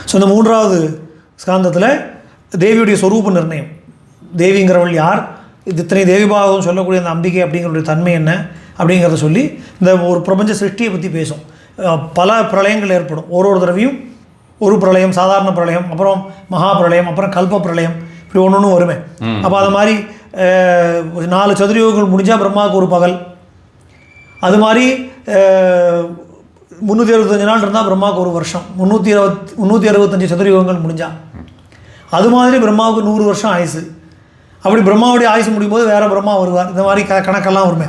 So இந்த 3வது ஸ்காந்தத்தில் தேவியுடைய சொரூப நிர்ணயம், தேவிங்கிறவள் யார், இத்தனை தேவிபாகம் சொல்லக்கூடிய அந்த அம்பிகை அப்படிங்கிறடைய தன்மை என்ன அப்படிங்கிறத சொல்லி இந்த ஒரு பிரபஞ்ச சிருஷ்டியை பற்றி பேசும். பல பிரளயங்கள் ஏற்படும், ஒரு தடவையும் ஒரு பிரளயம், சாதாரண பிரளயம், அப்புறம் மகா பிரளயம், அப்புறம் கல்ப பிரளயம், இப்படி ஒன்று வருமே. அப்போ அது மாதிரி 4 சதுரயுகங்கள் முடிஞ்சால் பிரம்மாவுக்கு ஒரு பகல், அது மாதிரி 365 நாள் இருந்தால் பிரம்மாவுக்கு ஒரு வருஷம், 365 சதுரயுகங்கள் முடிஞ்சால். அது மாதிரி பிரம்மாவுக்கு 100 வருஷம் ஆயுசு. அப்படி பிரம்மாவுடைய ஆயுசு முடியும் போது வேறு பிரம்மா வருவார். இந்த மாதிரி கணக்கெல்லாம் வருமே.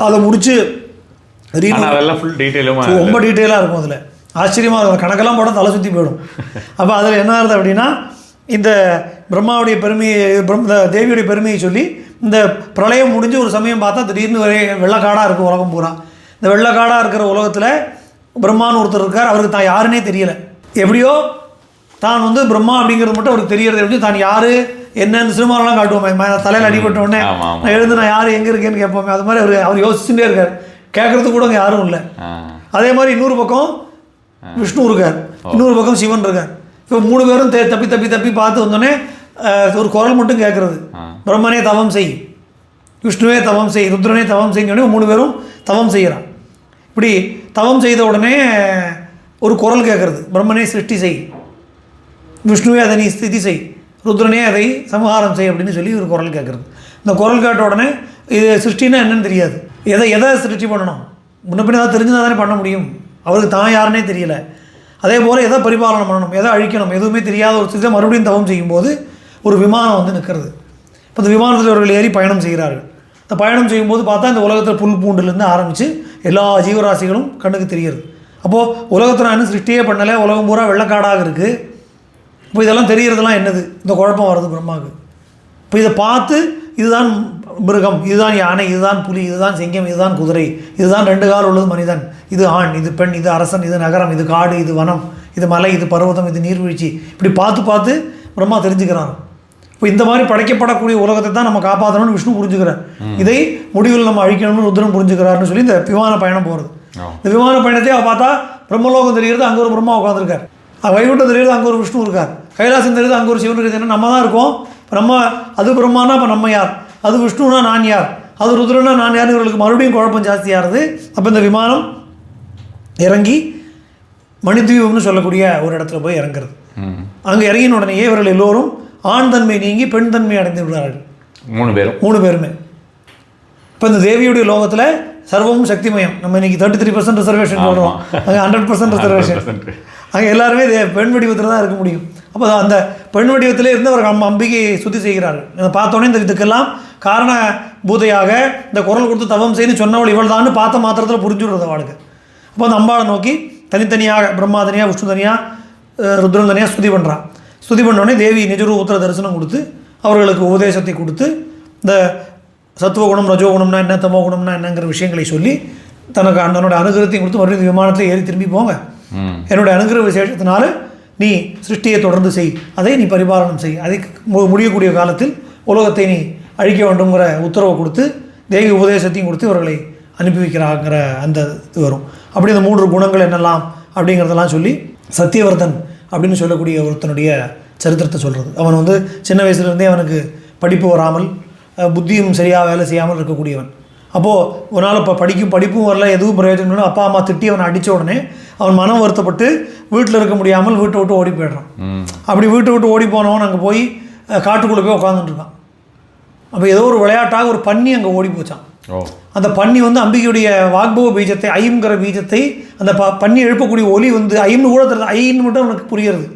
அதை முடித்து ரொம்ப டீட்டெயிலாக இருக்கும். அதில் ஆச்சரியமாக இருக்கும், கணக்கெல்லாம் போட தலை சுற்றி போயிடும். அப்போ அதில் என்ன ஆகுது அப்படின்னா, இந்த பிரம்மாவுடைய பெருமையை, தேவியுடைய பெருமையை சொல்லி இந்த பிரளயம் முடிஞ்சு ஒரு சமயம் பார்த்தா திடீர்னு வெள்ளக்காடாக இருக்குது உலகம் பூரா. இந்த வெள்ளக்காடாக இருக்கிற உலகத்தில் பிரம்மான்னு ஒருத்தர் இருக்கார். அவருக்கு தான் யாருன்னே தெரியலை. எப்படியோ தான் வந்து பிரம்மா அப்படிங்கிறது மட்டும் அவருக்கு தெரியறது. எப்படி தான் யார் என்னன்னு சினிமாவெலாம் காட்டுவோமே, தலையில் அடிபட்டோடனே நான் எழுந்து நான் யார் எங்கே இருக்கேன்னு கேட்போமே, அது மாதிரி அவர் யோசிச்சுட்டே இருக்கார். கேட்குறதுக்கு கூட அங்கே யாரும் இல்லை. அதே மாதிரி இன்னொரு பக்கம் விஷ்ணு இருக்கார், இன்னொரு பக்கம் சிவன் இருக்கார். இப்போ 3 பேரும் தப்பி தப்பி தப்பி பார்த்து வந்தோடனே ஒரு குரல் மட்டும் கேட்குறது, பிரம்மனே தவம் செய், விஷ்ணுவே தவம் செய், ருத்ரனே தவம் செய்யணுன்னே 3 பேரும் தவம் செய்கிறான். இப்படி தவம் செய்த உடனே ஒரு குரல் கேட்குறது, பிரம்மனே சிருஷ்டி செய், விஷ்ணுவே அதை நீ ஸ்திதி செய், ருத்ரனே அதை சமஹாரம் செய் அப்படின்னு சொல்லி ஒரு குரல் கேட்குறது. இந்த குரல் கேட்ட உடனே இது சிருஷ்டின்னா என்னன்னு தெரியாது, எதை சிருஷ்டி பண்ணணும், முன்ன பின்ன ஏதாவது தெரிஞ்சுதான் தானே பண்ண முடியும். அவருக்கு தான் யாருன்னே தெரியல. அதே போல் எதை பரிபாலனம் பண்ணணும், எதை அழிக்கணும், எதுவுமே தெரியாத ஒரு சிதை மறுபடியும் தவம் செய்யும்போது ஒரு விமானம் வந்து நிற்கிறது. இப்போ இந்த விமானத்தில் அவர்கள் ஏறி பயணம் செய்கிறார்கள். இந்த பயணம் செய்யும்போது பார்த்தா இந்த உலகத்தில் புல் பூண்டுலேருந்து ஆரம்பித்து எல்லா ஜீவராசிகளும் கண்ணுக்கு தெரிகிறது. அப்போது உலகத்தில் நான் சிருஷ்டியே பண்ணலை, உலகம் பூரா வெள்ளக்காடாக இருக்குது. இப்போ இதெல்லாம் தெரிகிறதுலாம் என்னது, இந்த குழப்பம் வருது பிரம்மாவுக்கு. இப்போ இதை பார்த்து இதுதான் மிருகம், இதுதான் யானை, இதுதான் புலி, இதுதான் சிங்கம், இதுதான் குதிரை, இதுதான் 2 கால் உள்ளது மனிதன், இது ஆண், இது பெண், இது அரசன், இது நகரம், இது காடு, இது வனம், இது மலை, இது பர்வதம், இது நீர்வீழ்ச்சி, இப்படி பார்த்து பிரம்மா தெரிஞ்சுக்கிறான். இப்போ இந்த மாதிரி படைக்கப்படக்கூடிய உலகத்தை தான் நம்ம காப்பாற்றணும்னு விஷ்ணு புரிஞ்சுக்கிறார். இதை முடிவில் நம்ம அழிக்கணும்னு ருத்ரன் புரிஞ்சுக்கிறாருன்னு சொல்லி இந்த விமான பயணம் போகிறது. இந்த விமான பயணத்தையே பார்த்தா பிரம்மலோகம் தெரிகிறது, அங்கே ஒரு பிரம்மா உட்காந்துருக்கார். வைகுண்டம் தெரியுது, அங்கே ஒரு விஷ்ணு இருக்கார். கைலாசம் தெரியுது, அங்கே ஒரு சிவன் இருக்குது. ஏன்னா நம்ம தான் இருக்கோம். இப்போ நம்ம அது பிரம்மானா இப்போ நம்ம யார், அது விஷ்ணுனா நான் யார், அது ருத்ரனா நான் யார், இவர்களுக்கு மறுபடியும் குழப்பம் ஜாஸ்தியாகிறது. அப்போ இந்த விமானம் இறங்கி மணித்வீபம்னு சொல்லக்கூடிய ஒரு இடத்துல போய் இறங்குறது. அங்கே இறங்கின உடனேயே இவர்கள் எல்லோரும் ஆண் தன்மை நீங்கி பெண் தன்மை அடைந்து விடுறார்கள். 3 பேருமே. இப்போ இந்த தேவியுடைய லோகத்தில் சர்வமும் சக்திமயம். நம்ம இன்றைக்கி 33% ரிசர்வேஷன் சொல்கிறோம், அங்கே 100% ரிசர்வேஷன். அங்கே எல்லாருமே பெண் வடிவத்தில் தான் இருக்க முடியும். அப்போ அந்த பெண் வடிவத்திலே இருந்து அவர் அம்பிகையை சுத்தி செய்கிறார்கள். பார்த்தோன்னே இந்த இதுக்கெல்லாம் காரண பூதையாக இந்த குரல் கொடுத்து தவம் செய்து சொன்னவள் இவள் தான் பார்த்த மாத்திரத்தில் புரிஞ்சுடுறது அவளுக்கு. அப்போ அந்த அம்பாளை நோக்கி தனித்தனியாக பிரம்மா தனியாக, விஷ்ணு தனியாக, ருத்ரன் தனியாக ஸ்துதி பண்ணுறான். ஸ்துதி பண்ணோடனே தேவி நிஜரூபத்தில் தரிசனம் கொடுத்து அவர்களுக்கு உபதேசத்தை கொடுத்து இந்த சத்துவகுணம், ரஜோகுணம்னா என்ன, தமோ குணம்னா என்னங்கிற விஷயங்களை சொல்லி தனக்கு தன்னோட அனுகிரகத்தையும் கொடுத்து மறுபடியும் விமானத்தில் ஏறி திரும்பி போங்க, என்னுடைய அனுகிரக விசேஷத்தினால நீ சிருஷ்டியை தொடர்ந்து செய், அதை நீ பரிபாலனம் செய், அதை முடியக்கூடிய காலத்தில் உலகத்தை நீ அழிக்க வேண்டுங்கிற உத்தரவை கொடுத்து தேவி உபதேசத்தையும் கொடுத்து இவர்களை அனுப்பி வைக்கிறாங்கிற அந்த இது வரும். அப்படி அந்த 3 குணங்கள் என்னெல்லாம் அப்படிங்கிறதெல்லாம் சொல்லி சத்தியவர்தன் அப்படின்னு சொல்லக்கூடிய ஒருத்தனுடைய சரித்திரத்தை சொல்கிறது. அவன் வந்து சின்ன வயசுலேருந்தே அவனுக்கு படிப்பு வராமல், புத்தியும் சரியாக வேலை செய்யாமல் இருக்கக்கூடியவன். அப்போது ஒரு நாள் இப்போ படிப்பும் வரல, எதுவும் பிரயோஜனம் இல்லை, அப்பா அம்மா திட்டி அவனை அடித்த உடனே அவன் மனம் வருத்தப்பட்டு வீட்டில் இருக்க முடியாமல் வீட்டை விட்டு ஓடி போயிடுறான். அப்படி வீட்டை விட்டு ஓடி போனவன் அங்கே போய் காட்டுக்குள்ளே போய் உட்காந்துட்டுருக்கான். அப்போ ஏதோ ஒரு விளையாட்டாக ஒரு பன்னி அங்கே ஓடி போச்சான். அந்த பன்னி வந்து அம்பிகையுடைய வாக்பவ பீஜத்தை, ஐம்ங்கிற பீஜத்தை, அந்த பன்னி எழுப்பக்கூடிய ஒலி வந்து ஐம்னு கூட தெரியல, ஐன்னு மட்டும் அவனுக்கு புரியுறது.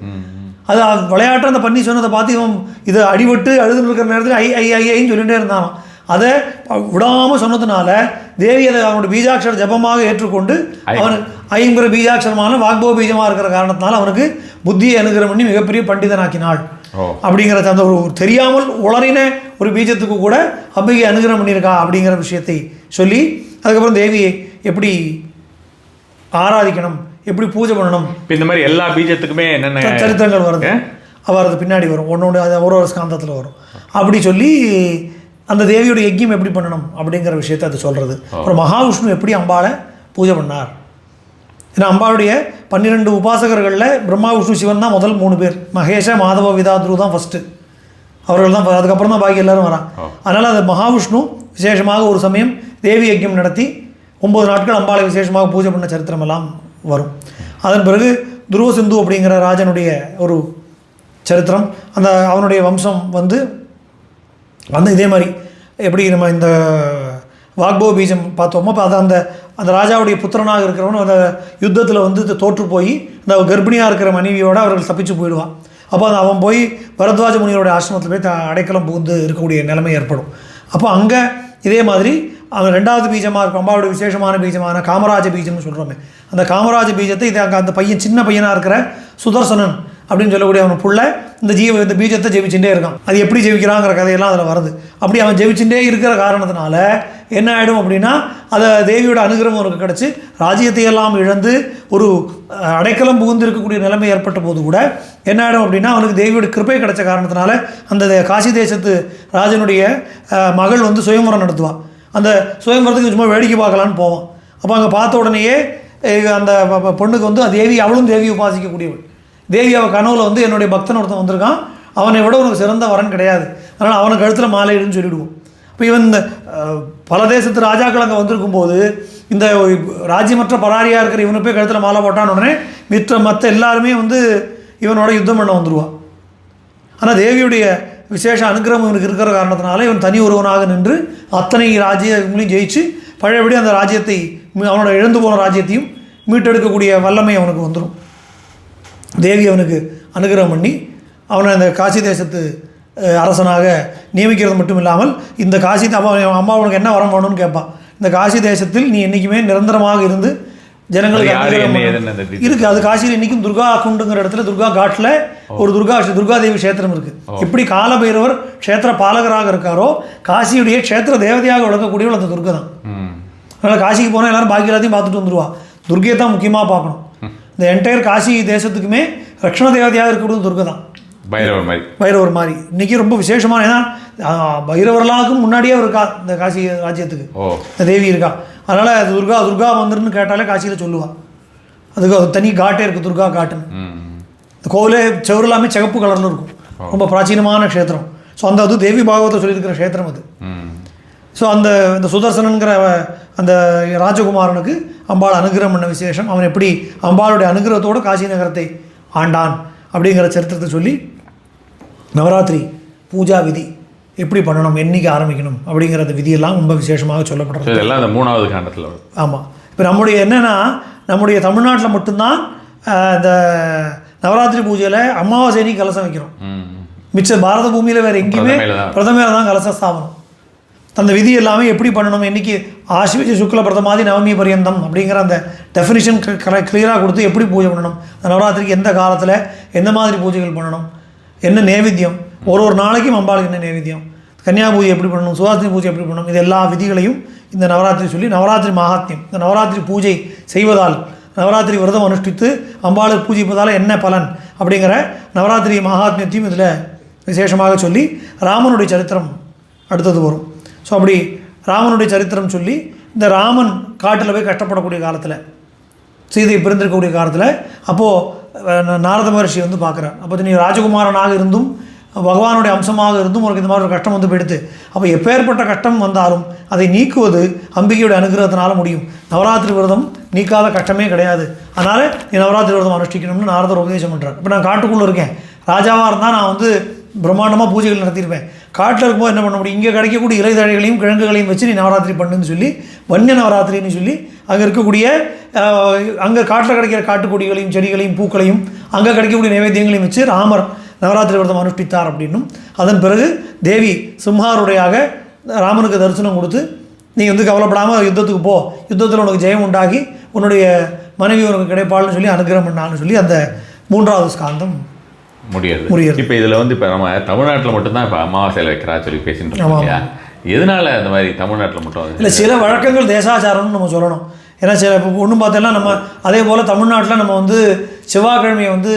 அது விளையாட்டு அந்த பன்னி சொன்னதை பார்த்து இவன் இதை அடிபட்டு அழுதுன்னு இருக்கிற நேரத்தில் ஐன்னு சொல்லிகிட்டே இருந்தான். அதை விடாமல் சொன்னதுனால தேவி அதை அவனோட பீஜாட்சர ஜபமாக ஏற்றுக்கொண்டு அவனுக்கு ஐங்கிற பீஜாட்சரமான வாக்பவ பீஜமாக இருக்கிற காரணத்தினால அவனுக்கு புத்தியை அனுகிரகம் பண்ணி மிகப்பெரிய பண்டிதனாக்கினாள். அப்படிங்கிற அந்த ஒரு தெரியாமல் உளறின ஒரு பீஜத்துக்கு கூட அம்பிகை அனுகிரகம் பண்ணியிருக்கா அப்படிங்கிற விஷயத்தை சொல்லி அதுக்கப்புறம் தேவியை எப்படி ஆராதிக்கணும், எப்படி பூஜை பண்ணணும், இந்த மாதிரி எல்லா பீஜத்துக்குமே என்னென்ன சரித்திரங்கள் வருது, அவரது பின்னாடி வரும், ஒன்னொன்று அது ஒரு ஸ்காந்தத்தில் வரும். அப்படி சொல்லி அந்த தேவியோட யஜ்யம் எப்படி பண்ணணும் அப்படிங்கிற விஷயத்தை அது சொல்கிறது. அப்புறம் மகாவிஷ்ணு எப்படி அம்பாளை பூஜை பண்ணார் ஏன்னா அம்பாளுடைய 12 உபாசகர்களில் பிரம்மா விஷ்ணு சிவன் தான் முதல் 3 பேர். மகேஷ மாதவ விதாத்ரு தான் ஃபஸ்ட்டு, அவர்கள் தான். அதுக்கப்புறம் தான் பாக்கி எல்லோரும் வரான். அதனால் அது மகாவிஷ்ணு விசேஷமாக ஒரு சமயம் தேவி யஜ்யம் நடத்தி 9 நாட்கள் அம்பாளை விசேஷமாக பூஜை பண்ண சரித்திரமெல்லாம் வரும். அதன் பிறகு துருவசிந்து அப்படிங்கிற ராஜனுடைய ஒரு சரித்திரம், அந்த அவனுடைய வம்சம் வந்து இதே மாதிரி எப்படி நம்ம இந்த வாக்போ பீஜம் பார்த்தோமோ, அப்போ அந்த அந்த ராஜாவுடைய புத்திரனாக இருக்கிறவன் அந்த யுத்தத்தில் வந்து தோற்று போய் இந்த கர்ப்பிணியாக இருக்கிற மனைவியோடு அவர்கள் தப்பிச்சு போயிடுவான். அப்போ அவன் போய் பரத்வாஜ முனிவருடைய ஆசிரமத்தில் போய் அடைக்கலம் புகுந்து இருக்கக்கூடிய நிலைமை ஏற்படும். அப்போ அங்கே இதே மாதிரி அவன் 2வது பீஜமாக இருக்கும், அம்பாவுடைய விசேஷமான பீஜமான காமராஜ பீஜம்னு சொல்கிறோமே, அந்த காமராஜ பீஜத்தை இது அங்கே அந்த பையன் சின்ன பையனாக இருக்கிற சுதர்சனன் அப்படின்னு சொல்லக்கூடிய அவன் புள்ள இந்த பீஜத்தை ஜெபிச்சுட்டே இருக்கான். அது எப்படி ஜெபிக்கிறாங்கிற கதையெல்லாம் அதில் வருது. அப்படி அவன் ஜெபிச்சுட்டே இருக்கிற காரணத்தினால என்ன ஆகிடும் அப்படின்னா, அதை தேவியோட அனுகிரகம் அவனுக்கு கிடச்சி ராஜ்யத்தை எல்லாம் இழந்து ஒரு அடைக்கலம் புகுந்து இருக்கக்கூடிய நிலைமை ஏற்பட்ட போது கூட என்ன ஆகிடும் அப்படின்னா, அவனுக்கு தேவியோட கிருபை கிடைச்ச காரணத்தினால அந்த காசி தேசத்து ராஜனுடைய மகள் வந்து சுயம்வரம் நடத்துவான். அந்த சுயம்வரத்துக்கு சும்மா வேடிக்கை பார்க்கலான்னு போவான். அப்போ அங்கே பார்த்த உடனேயே அந்த பொண்ணுக்கு வந்து தேவி, அவளும் தேவி உபாசிக்கக்கூடியவள். தேவி அவள் கனவுல வந்து என்னுடைய பக்தன் ஒருத்தன் வந்திருக்கான், அவனை விட உனக்கு சிறந்த வரன் கிடையாது, அதனால் அவனுக்கு கழுத்தில் மாலையிடுன்னு சொல்லிவிடுவோம். இப்போ இவன் இந்த பல தேசத்து ராஜாக்கள் அங்கே வந்திருக்கும் போது இந்த ராஜ்யமற்ற பராரியாக இருக்கிற இவனை போய் கழுத்தில் மாலை போட்டான்னு உடனே மற்ற எல்லாருமே வந்து இவனோட யுத்தம் பண்ண வந்துடுவான். ஆனால் தேவியுடைய விசேஷ அனுகிரகம் இவனுக்கு இருக்கிற காரணத்தினால இவன் தனி ஒருவனாக நின்று அத்தனை ராஜ்யங்களையும் ஜெயிச்சு பழையபடி அந்த ராஜ்யத்தை, அவனோட இழந்து போன ராஜ்யத்தையும் மீட்டெடுக்கக்கூடிய வல்லமை அவனுக்கு வந்துடும். தேவி அவனுக்கு அனுகிரகம் பண்ணி அவனை அந்த காசி தேசத்து அரசனாக நியமிக்கிறது மட்டும் இல்லாமல், இந்த காசி அம்மா அவனுக்கு என்ன வரம் வேணும்னு கேட்பான். இந்த காசி தேசத்தில் நீ என்றைக்குமே நிரந்தரமாக இருந்து ஜனங்களுக்கு இருக்குது. அது காசியில் இன்றைக்கும் துர்கா குண்டுங்கிற இடத்துல துர்கா காட்டில் ஒரு துர்காதேவி க்ஷேத்திரம் இருக்குது. எப்படி காலபைரவர் க்ஷேத்திர பாலகராக இருக்காரோ, காசியுடைய க்ஷேத்திர தேவதையாக விளக்கக்கூடியவள் அந்த துர்கை தான். அதனால் காசிக்கு போனால் எல்லோரும் பாக்கி எல்லாத்தையும் பார்த்துட்டு வந்துடுவா. துர்கையை தான் முக்கியமாக பார்க்கணும். இந்த என்டையர் காசி தேசத்துக்குமே ரக்ஷண தேவதையாக இருக்கக்கூடிய துர்கை தான், பைரவர் மாதிரி. இன்றைக்கி ரொம்ப விசேஷமான, ஏன்னா பைரவர்களாக்கும் முன்னாடியே இருக்கா இந்த காசி ராஜ்யத்துக்கு இந்த தேவி இருக்கா. அதனால் அது துர்கா மந்திரன்னு கேட்டாலே காசியில் சொல்லுவாள். அதுக்கு தனி காட்டே இருக்குது, துர்கா காட்டுன்னு. இந்த கோவிலே செவரெல்லாமே சிகப்பு கலரில் இருக்கும், ரொம்ப பிராச்சீனமான க்ஷேத்திரம். ஸோ அது தேவி பாகவத்தை சொல்லியிருக்கிற க்ஷேத்திரம் அது. ஸோ இந்த சுதர்சனங்கிற அந்த ராஜகுமாரனுக்கு அம்பாள் அனுகிரகம் பண்ண விசேஷம். அவன் எப்படி அம்பாளுடைய அனுகிரகத்தோடு காசி நகரத்தை ஆண்டான் அப்படிங்கிற சரித்திரத்தை சொல்லி நவராத்திரி பூஜா விதி எப்படி பண்ணணும், என்றைக்கு ஆரம்பிக்கணும் அப்படிங்கிற அந்த விதியெல்லாம் ரொம்ப விசேஷமாக சொல்லப்படுறது. இதெல்லாம் அந்த 3வது காண்டத்தில். ஆமாம். இப்போ நம்முடைய தமிழ்நாட்டில் மட்டும்தான் இந்த நவராத்திரி பூஜையில் அமாவாசை கலசம் வைக்கிறோம். மிச்ச பாரத பூமியில் வேறு எங்கேயுமே பிரதமையில் தான் கலச ஸ்தாபனம். அந்த விதி எல்லாமே எப்படி பண்ணணும், என்றைக்கு ஆஸ்விஜ சுக்ல பிரதமாதி நவமி பரியந்தம் அப்படிங்கிற அந்த டெஃபினிஷன் கிளியராக கொடுத்து எப்படி பூஜை பண்ணணும், அந்த நவராத்திரிக்கு எந்த காலத்தில் எந்த மாதிரி பூஜைகள் பண்ணணும், என்ன நேவேத்தியம், ஒரு நாளைக்கும் அம்பாளுக்கு என்ன நேவேத்தியம், கன்னியா பூஜை எப்படி பண்ணணும், சுவாசினி பூஜை எப்படி பண்ணணும், இது எல்லா விதிகளையும் இந்த நவராத்திரி சொல்லி நவராத்திரி மகாத்மியம், இந்த நவராத்திரி பூஜை செய்வதால், நவராத்திரி விரதம் அனுஷ்டித்து அம்பாளுக்கு பூஜிப்பதால் என்ன பலன் அப்படிங்கிற நவராத்திரி மகாத்மியத்தையும் இதில் விசேஷமாக சொல்லி ராமனுடைய சரித்திரம் அடுத்தது வரும். ஸோ அப்படி ராமனுடைய சரித்திரம் சொல்லி இந்த ராமன் காட்டில் போய் கஷ்டப்படக்கூடிய காலத்தில், சீதை பிறந்திருக்கக்கூடிய காலத்தில், அப்போது நாரத மகர்ஷி வந்து பார்க்குறார். அப்போ நீ ராஜகுமாரனாக இருந்தும் பகவானுடைய அம்சமாக இருந்தும் உனக்கு இந்த மாதிரி ஒரு கஷ்டம் வந்து போயிடுது. அப்போ எப்பேற்பட்ட கஷ்டம் வந்தாலும் அதை நீக்குவது அம்பிகையுடைய அனுகிரகத்தினால முடியும். நவராத்திரி விரதம் நீக்காத கஷ்டமே கிடையாது. அதனால் நீ நவராத்திரி விரதம் அனுஷ்டிக்கணும்னு நாரதர் உபதேசம் பண்ணுறார். இப்போ நான் காட்டுக்குள்ளே இருக்கேன், ராஜாவாக இருந்தால் நான் வந்து பிரம்மாண்டமாக பூஜைகள் நடத்தியிருப்பேன். காட்டில் இருக்கும்போது என்ன பண்ண முடியும், இங்கே கிடைக்கக்கூடிய இலைதழைகளையும் கிழங்குகளையும் வச்சு நீ நவராத்திரி பண்ணுன்னு சொல்லி வன்னிய நவராத்திரின்னு சொல்லி அங்கே இருக்கக்கூடிய அங்கே காட்டில் கிடைக்கிற காட்டுக்கொடிகளையும் செடிகளையும் பூக்களையும் அங்கே கிடைக்கக்கூடிய நைவேத்தியங்களையும் வச்சு ராமர் நவராத்திரி விரதம் அனுஷ்டித்தார் அப்படின்னும், அதன் பிறகு தேவி சிம்ஹாருடையாக ராமனுக்கு தரிசனம் கொடுத்து நீ வந்து கவலைப்படாமல் யுத்தத்துக்கு போ, யுத்தத்தில் உனக்கு ஜெயம் உண்டாகி உன்னுடைய மனைவி உனக்கு கிடைப்பாள்னு சொல்லி அனுகிரகம் பண்ணான்னு சொல்லி அந்த 3வது ஸ்காந்தம் முடியாது. இப்போ இதில் வந்து இப்போ நம்ம தமிழ்நாட்டில் மட்டும்தான் இப்போ அமாவாசையில் வைக்கிறா சொல்லி பேசிட்டு இருக்கோம் இல்லையா? எதனால அந்த மாதிரி தமிழ்நாட்டில் மட்டும் இல்லை, சில வழக்கங்கள் தேசாச்சாரம்னு நம்ம சொல்லணும். ஏன்னா சில இப்போ ஒன்றும் பார்த்தோன்னா நம்ம அதே போல் தமிழ்நாட்டில் நம்ம வந்து செவ்வாய்க்கிழமையை வந்து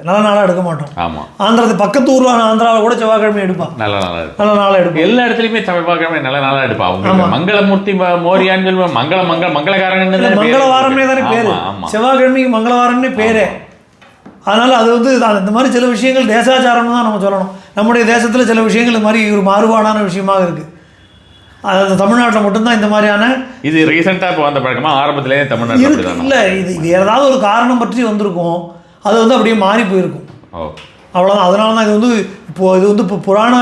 நல்ல நாளாக எடுக்க மாட்டோம். ஆமாம். பக்கத்து ஊரில் ஆந்திராவில் கூட செவ்வாய்க்கிழமை எடுப்பான், நல்ல நாளாக எடுப்போம். எல்லா இடத்துலையுமே செவ்வாய்க்கிழமை நல்ல நாளாக எடுப்பான். அவங்க மங்களமூர்த்தி மோரியான்னு சொல்லி மங்களகாரன் மங்களவாரம்னே தானே பேர், செவ்வாய்க்கிழமைக்கு மங்களவாரம்னே பேர். அதனால் அது வந்து இந்த மாதிரி சில விஷயங்கள் தேசாச்சாரம்னு தான் நம்ம சொல்லணும். நம்முடைய தேசத்தில் சில விஷயங்கள் இந்த மாதிரி ஒரு மாறுபாடான விஷயமாக இருக்குது. அது தமிழ்நாட்டில் மட்டும்தான் இந்த மாதிரியான இது ரீசெண்டாக இப்போ வந்த பழக்கமா ஆரம்பத்திலே தமிழ்நாட்டில் இல்லை. இது ஏதாவது ஒரு காரணம் பற்றி வந்திருக்கும், அது வந்து அப்படியே மாறி போயிருக்கும், அவ்வளோதான். அதனால தான் இது வந்து இப்போ புராண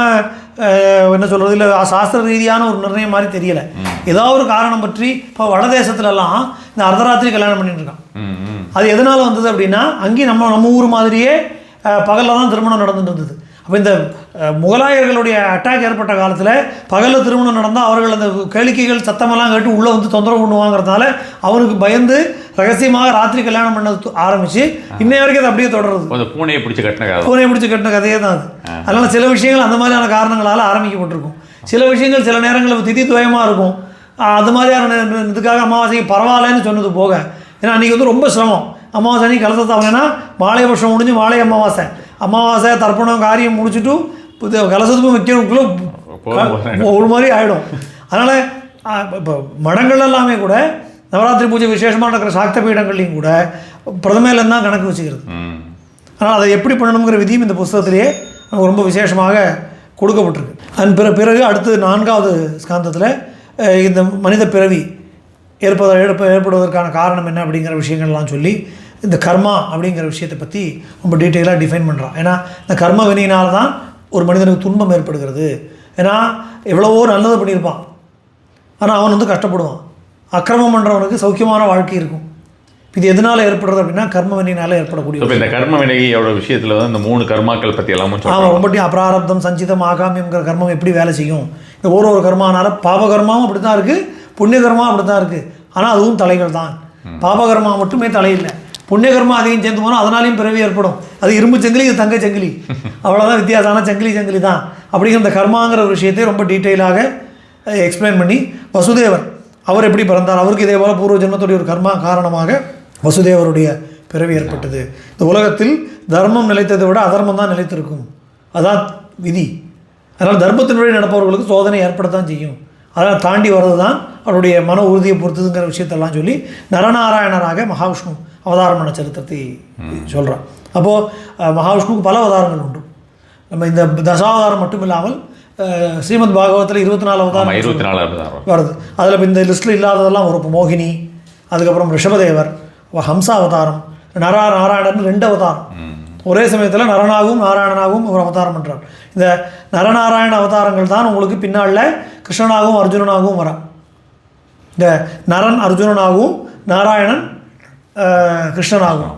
என்ன சொல்கிறது இல்லை சாஸ்திர ரீதியான ஒரு நிர்ணயம் மாதிரி தெரியலை. ஏதாவது ஒரு காரணம் பற்றி இப்போ வடதேசத்துலலாம் இந்த அர்த்தராத்திரி கல்யாணம் பண்ணிட்டு இருக்கான். அது எதனால் வந்தது அப்படின்னா அங்கேயும் நம்ம ஊர் மாதிரியே பகலில் தான் திருமணம் நடந்துட்டு இருந்தது. அப்போ இந்த முகலாயர்களுடைய அட்டாக் ஏற்பட்ட காலத்தில் பகலில் திருமணம் நடந்தால் அவர்கள் அந்த கேளிக்கைகள் சத்தமெல்லாம் கேட்டு உள்ளே வந்து தொந்தரவு பண்ணுவாங்கிறதுனால அவனுக்கு பயந்து ரகசியமாக ராத்திரி கல்யாணம் பண்ண ஆரம்பித்து இன்னைய வரைக்கும் அது அப்படியே தொடருது. பூனையை பிடிச்சி கட்டின கதையே தான் அது. அதனால் சில விஷயங்கள் அந்த மாதிரியான காரணங்களால் ஆரம்பிக்கப்பட்டிருக்கும். சில விஷயங்கள் சில நேரங்களில் திதி துவயமாக இருக்கும். அது மாதிரியான இதுக்காக அமாவாசைக்கு பரவாயில்லன்னு சொன்னது போக, ஏன்னா அன்றைக்கி வந்து ரொம்ப சிரமம். அமாவாசை அன்றைக்கி கலசத்தை அவனா மாலை வருஷம் முடிஞ்சு மாலை அமாவாசை தர்ப்பணம் காரியம் முடிச்சுட்டு கலசத்துக்கும் வைக்கிறதுக்குள்ளே ஒரு மாதிரி ஆகிடும். அதனால் இப்போ மடங்கள் எல்லாமே கூட நவராத்திரி பூஜை விசேஷமாக நடக்கிற சாக்த பீடங்கள்லையும் கூட பிரதமையிலேருந்து தான் கணக்கு வச்சுக்கிறது. அதனால் அதை எப்படி பண்ணணுங்கிற விதியும் இந்த புஸ்தகத்திலேயே நமக்கு ரொம்ப விசேஷமாக கொடுக்கப்பட்டிருக்கு. அதன் பிறகு அடுத்து 4வது ஸ்காந்தத்தில் இந்த மனித பிறவி ஏற்படுவதற்கான காரணம் என்ன அப்படிங்கிற விஷயங்கள்லாம் சொல்லி இந்த கர்மா அப்படிங்கிற விஷயத்தை பற்றி ரொம்ப டீட்டெயிலாக டிஃபைன் பண்ணுறான். ஏன்னா இந்த கர்ம வினையினால் தான் ஒரு மனிதனுக்கு துன்பம் ஏற்படுகிறது. ஏன்னா எவ்வளவோ நல்லது பண்ணியிருப்பான், ஆனால் அவன் வந்து கஷ்டப்படுவான். அக்கிரமம் பண்ணுறவனுக்கு சௌக்கியமான வாழ்க்கை இருக்கும். இது எதனால் ஏற்படுறது அப்படின்னா கர்ம வினையினால் ஏற்படக்கூடிய இந்த கர்ம வினையோட விஷயத்தில் வந்து இந்த 3 கர்மாக்கள் பற்றி எல்லாமே ரொம்ப அப்ராரப்தம், சஞ்சிதம், ஆகாமியங்கிற கர்மம் எப்படி வேலை செய்யும். இந்த ஒரு கர்மானால பாபகர்மாவும் அப்படி தான் இருக்குது, புண்ணியகர்மாவும் அப்படி தான் இருக்குது. ஆனால் அதுவும் தலைகள் தான். பாபகர்மா மட்டுமே தலையில்லை, புண்ணியகர்மா அதையும் சேர்ந்து போனால் அதனாலையும் பிறவி ஏற்படும். அது இரும்பு சங்கிலி, இது தங்க சங்கிலி, அவ்வளோதான் வித்தியாசமான சங்கிலி தான். அப்படிங்கிற இந்த கர்மாங்கிற ஒரு விஷயத்தை ரொம்ப டீட்டெயிலாக எக்ஸ்பிளைன் பண்ணி வசுதேவர் அவர் எப்படி பிறந்தார், அவருக்கு இதே போல் பூர்வ ஜென்மத்துடைய ஒரு கர்மா காரணமாக வசுதேவருடைய பிறவி ஏற்பட்டது. இந்த உலகத்தில் தர்மம் நிலைத்ததை விட அதர்மம் தான் நிலைத்திருக்கும், அதான் விதி. அதனால் தர்மத்தின் வழி நடப்பவர்களுக்கு சோதனை ஏற்படத்தான் செய்யும். அதனால் தாண்டி வர்றது தான் அவருடைய மன உறுதியை பொறுத்ததுங்கிற விஷயத்தெல்லாம் சொல்லி நரநாராயணராக மகாவிஷ்ணு அவதாரம் பண்ண சரித்திரத்தை சொல்கிறான். அப்போது மகாவிஷ்ணுவுக்கு பல அவதாரங்கள் உண்டு. நம்ம இந்த தசாவதாரம் மட்டும் இல்லாமல் ஸ்ரீமத் பாகவத்தில் 24 அவதாரம் வருது. அதில் இப்போ இந்த லிஸ்ட்டில் இல்லாததெல்லாம் வரும். இப்போ மோகினி, அதுக்கப்புறம் ரிஷபதேவர், ஹம்சா அவதாரம், நாராயணன் 2 அவதாரம். ஒரே சமயத்தில் நரனாகவும் நாராயணனாகவும் ஒரு அவதாரம் பண்ணுறார். இந்த நரநாராயண அவதாரங்கள் தான் உங்களுக்கு பின்னால் கிருஷ்ணனாகவும் அர்ஜுனனாகவும் வரான். இந்த நரன் அர்ஜுனனாகவும் நாராயணன் கிருஷ்ணனாகும்.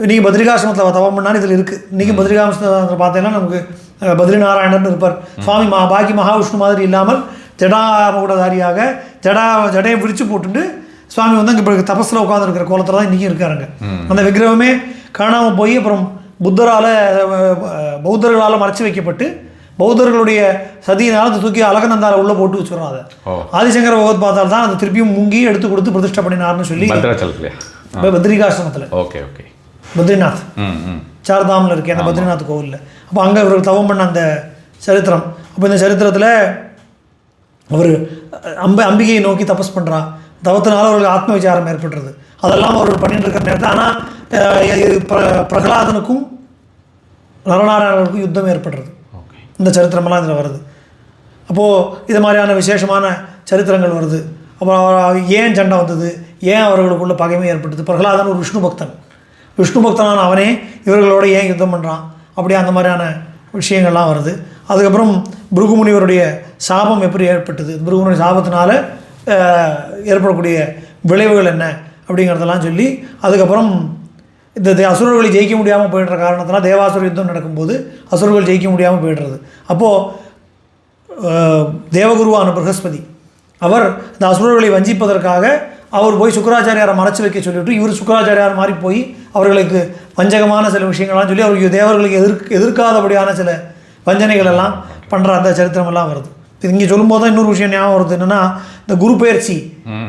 நீங்கள் பத்ரிகாசிரமத்தில் தவம் பண்ணாலும் இதில் இருக்குது. இன்றைக்கி பத்ரிகாசிரமத்தில் பார்த்தீங்கன்னா நமக்கு பத்ரிநாராயணன் இருப்பார். சுவாமி பாக்கி மகாவிஷ்ணு மாதிரி இல்லாமல் ஜடாமுகதாரியாக ஜடையை விரித்து போட்டுட்டு சுவாமி வந்து அங்கே இப்போ தபஸில் உட்காந்துருக்கிற கோலத்தில் தான் இன்றைக்கும் இருக்காருங்க. அந்த விக்கிரகமே காணாமல் போய் அப்புறம் பௌத்தர்களால் மறைச்சி வைக்கப்பட்டு பௌத்தர்களுடைய சதியினால் அதை தூக்கி அழகநந்தால உள்ளே போட்டு வச்சுக்கிறோம். அதை ஆதிசங்கர பகவத் பார்த்தால் தான் அதை திருப்பியும் முங்கி எடுத்து கொடுத்து பிரதிஷ்டை பண்ணினார்னு சொல்லி பத்ரிகாசிரமத்தில் பத்ரிநாத் சார்தாமில் இருக்கேன் அந்த பத்ரிநாத் கோவிலில். அப்போ அங்கே இவர்கள் தவம் பண்ண அந்த சரித்திரம். அப்போ இந்த சரித்திரத்தில் அவர் அம்பிகையை நோக்கி தபஸ் பண்ணுறா. தவத்தினால அவர்களுக்கு ஆத்ம விசாரம் ஏற்பட்டுறது. அதெல்லாம் அவர்கள் பண்ணிட்டு இருக்கிற நேரத்தில் ஆனால் பிரகலாதனுக்கும் நரநாராயணனுக்கும் யுத்தம் ஏற்படுறது. இந்த சரித்திரமெல்லாம் இதில் வருது. அப்போது இது மாதிரியான விசேஷமான சரித்திரங்கள் வருது. அப்புறம் ஏன் சண்டை வந்தது, ஏன் அவர்களுக்குள்ள பகைமை ஏற்பட்டது. பிரகலாதன் ஒரு விஷ்ணு பக்தனான அவனே இவர்களோட ஏன் யுத்தம் பண்ணுறான், அப்படியே அந்த மாதிரியான விஷயங்கள்லாம் வருது. அதுக்கப்புறம் பிருகுமுனிவருடைய சாபம் எப்படி ஏற்பட்டது, பிருகுமுனி சாபத்தினால ஏற்படக்கூடிய விளைவுகள் என்ன அப்படிங்கிறதெல்லாம் சொல்லி, அதுக்கப்புறம் இந்த அசுரர்களை ஜெயிக்க முடியாமல் போயிடுற காரணத்தினால் தேவாசுர யுத்தம் நடக்கும்போது அசுரர்கள் ஜெயிக்க முடியாமல் போய்டுறது. அப்போது தேவகுருவான பிரகஸ்பதி அவர் இந்த அசுரர்களை வஞ்சிப்பதற்காக அவர் போய் சுக்கராச்சாரியாரை மறைச்சி வைக்க சொல்லிவிட்டு இவர் சுக்கராச்சாரியார் மாதிரி போய் அவர்களுக்கு வஞ்சகமான சில விஷயங்கள்லாம் சொல்லி அவருக்கு தேவர்களுக்கு எதிர்க்காதபடியான சில வஞ்சனைகள் எல்லாம் பண்ணுற அந்த சரித்திரமெல்லாம் வருது. இது இங்கே சொல்லும்போது தான் இன்னொரு விஷயம் ஞாபகம் வருது. என்னென்னா இந்த குரு பயிற்சி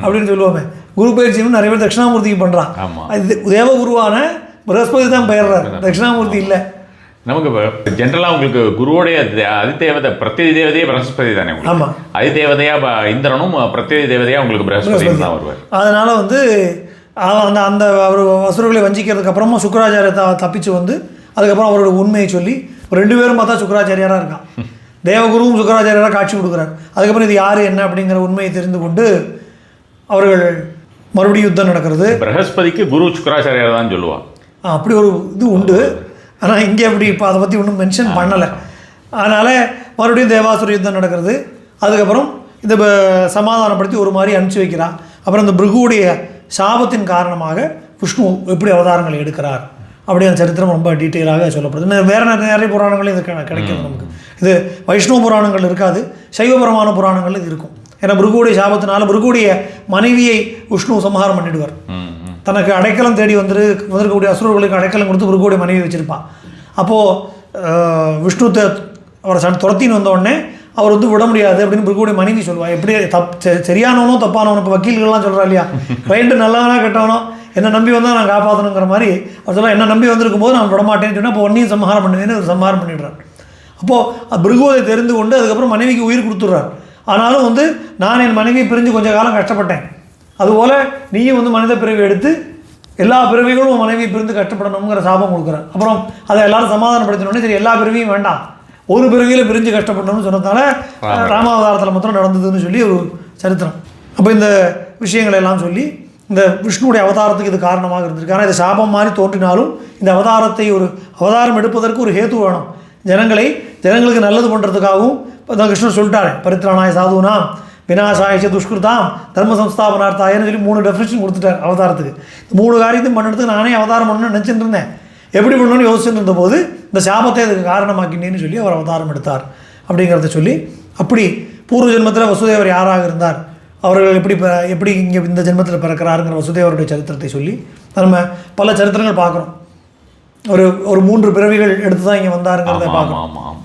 அப்படின்னு சொல்லுவோமே, குரு பயிற்சின்னு நிறைய பேர் தட்சிணாமூர்த்திக்கு பண்ணுறான். இது தேவகுருவான பிரகஸ்பதி தான் பெயர்றாரு, தட்சிணாமூர்த்தி இல்லை. நமக்கு ஜென்ரலாக உங்களுக்கு குருவோடைய அதிதேவதை பிரத்யேக தேவதையே பிரகஸ்பதி தானே. ஆமாம், அதிதேவதையா இந்திரனும் பிரத்யேக தேவதையா உங்களுக்கு பிரகஸ்பதி தான் வருவார். அதனால் வந்து அந்த அவர் அசுரர்களை வஞ்சிக்கிறதுக்கு அப்புறமா சுக்கராச்சாரிய தப்பிச்சு வந்து அதுக்கப்புறம் அவரோட உண்மையை சொல்லி 2 பேரும் பார்த்தா சுக்கராச்சாரியாராக இருக்கான். தேவகுருவும் சுக்கராச்சாரியாராக காட்சி கொடுக்குறார். அதுக்கப்புறம் இது யார் என்ன அப்படிங்கிற உண்மையை தெரிந்து கொண்டு அவர்கள் மறுபடியும் யுத்தம் நடக்கிறது. பிரகஸ்பதிக்கு குரு சுக்கராச்சாரியார் தான் சொல்லுவான். அப்படி ஒரு இது உண்டு. ஆனால் இங்கே அப்படி இப்போ அதை பற்றி ஒன்றும் மென்ஷன் பண்ணலை. அதனால் மறுபடியும் தேவாசுர யுத்தம் நடக்கிறது. அதுக்கப்புறம் இதை சமாதானப்படுத்தி ஒரு மாதிரி அனுப்பிச்சி வைக்கிறான். அப்புறம் இந்த பிருகுவுடைய சாபத்தின் காரணமாக விஷ்ணு எப்படி அவதாரங்களை எடுக்கிறார் அப்படி அந்த சரித்திரம் ரொம்ப டீட்டெயிலாக சொல்லப்படுது. வேறு நிறைய புராணங்களும் இது கிடைக்கிறது நமக்கு. இது வைஷ்ணவ புராணங்கள் இருக்காது, சைவபரமான புராணங்கள் இது இருக்கும். ஏன்னா பிருகுவுடைய சாபத்தினால பிருகுவுடைய மனைவியை விஷ்ணு சம்ஹாரம் பண்ணிடுவார். தனக்கு அடைக்கலம் தேடி வந்திருக்கக்கூடிய அசுரர்களுக்கு அடைக்கலம் கொடுத்து பிருகுவுடைய மனைவி வச்சுருப்பான். அப்போது விஷ்ணு அவரை துரத்தின்னு வந்தோடனே அவர் வந்து விட முடியாது அப்படின்னு பிருகுவுடைய மனைவி சொல்லுவாள். எப்படி சரியானவனோ தப்பானவனோ, இப்போ வக்கீல்கள்லாம் சொல்கிறா இல்லையா, கிளைண்ட்டு நல்லவனா கெட்டவனோ என்னை நம்பி வந்தால் நான் காப்பாற்றணுங்கிற மாதிரி அவர் சொல்ல, என்ன நம்பி வந்திருக்கும் போது நான் விடமாட்டேன்னு சொன்னால் அப்போ ஒன்றையும் சம்ஹாரம் பண்ணுவேன்னு அவர் சம்ஹாரம் பண்ணிடுறார். அப்போது பிருகுவை தெரிந்து கொண்டு அதுக்கப்புறம் மனைவிக்கு உயிர் கொடுத்துட்றார். ஆனாலும் வந்து நான் என் மனைவியை பிரிஞ்சு கொஞ்சம் காலம் கஷ்டப்பட்டேன், அதுபோல் நீயும் வந்து மனித பிறவி எடுத்து எல்லா பிறவிகளும் மனைவியை பிரிந்து கஷ்டப்படணுங்கிற சாபம் கொடுக்குறார். அப்புறம் அதை எல்லாரும் சமாதானப்படுத்தினோடனே சரி எல்லா பிறவியும் வேண்டாம், ஒரு பிறவியில் பிரிஞ்சு கஷ்டப்படணும்னு சொன்னதால ராமாவதாரத்தில் மாத்திரம் நடந்ததுன்னு சொல்லி ஒரு சரித்திரம். அப்போ இந்த விஷயங்களை எல்லாம் சொல்லி இந்த விஷ்ணுடைய அவதாரத்துக்கு இது காரணமாக இருந்திருக்கு. ஆனால் இது சாபம் மாதிரி தோன்றினாலும் இந்த அவதாரத்தை ஒரு அவதாரம் எடுப்பதற்கு ஒரு ஹேத்து வேணும். ஜனங்களுக்கு நல்லது பண்ணுறதுக்காகவும் இப்போ கிருஷ்ணர் சொல்லிட்டாரு, பரித்ராணாய சாதுனா விநாசாயச்ச துஷ்கிருதாம் தர்ம சம்ஸ்தாபனார்த்தாயன்னு சொல்லி 3 டெஃபினேஷன் கொடுத்துட்டார் அவதாரத்துக்கு. 3 காரியத்தையும் பண்ணுறதுக்கு நானே அவதாரம் பண்ணணும்னு நினச்சிட்டு இருந்தேன், எப்படி பண்ணணும்னு யோசிச்சுட்டு இருந்தபோது இந்த சாபத்தை அதுக்கு காரணமாக்கினேன்னு சொல்லி அவர் அவதாரம் எடுத்தார் அப்படிங்கிறத சொல்லி, அப்படி பூர்வ ஜென்மத்தில் வசுதேவர் யாராக இருந்தார், அவர்கள் எப்படி இங்கே இந்த ஜென்மத்தில் பிறக்கிறாருங்கிற வசுதேவருடைய சரித்திரத்தை சொல்லி நம்ம பல சரித்திரங்கள் பார்க்குறோம். ஒரு 3 பிறவிகள் எடுத்து தான் இங்கே வந்தாருங்கிறத பார்க்குறோம்.